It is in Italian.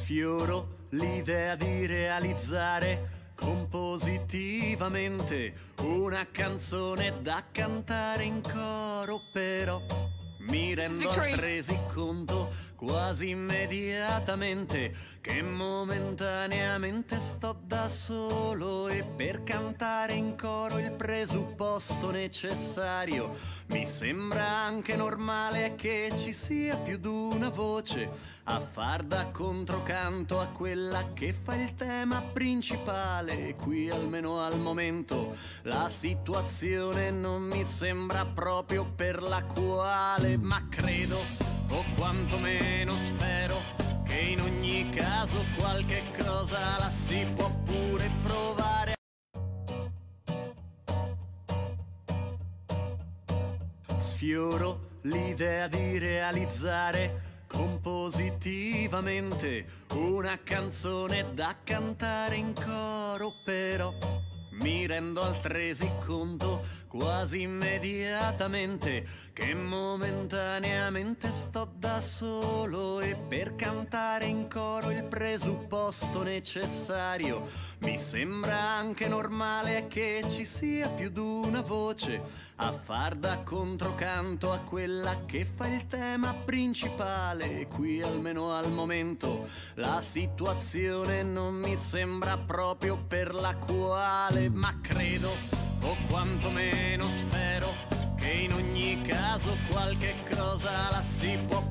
Sfioro l'idea di realizzare compositivamente una canzone da cantare in coro, però mi rendo altresì conto quasi immediatamente che momentaneamente sto da solo, e per cantare in coro il presupposto necessario mi sembra anche normale che ci sia più d'una voce a far da controcanto a quella che fa il tema principale. E qui, almeno al momento, la situazione non mi sembra proprio per la quale, ma credo, o quantomeno spero, che in ogni caso qualche cosa la si può pure provare. Sfioro l'idea di realizzare compositivamente una canzone da cantare in coro, però mi rendo altresì conto quasi immediatamente che momentaneamente sto da solo, e per cantare in coro il presupposto necessario mi sembra anche normale che ci sia più d'una voce a far da controcanto a quella che fa il tema principale. E qui, almeno al momento, la situazione non mi sembra proprio per la quale, ma credo, o quantomeno spero, che in ogni caso qualche cosa la si può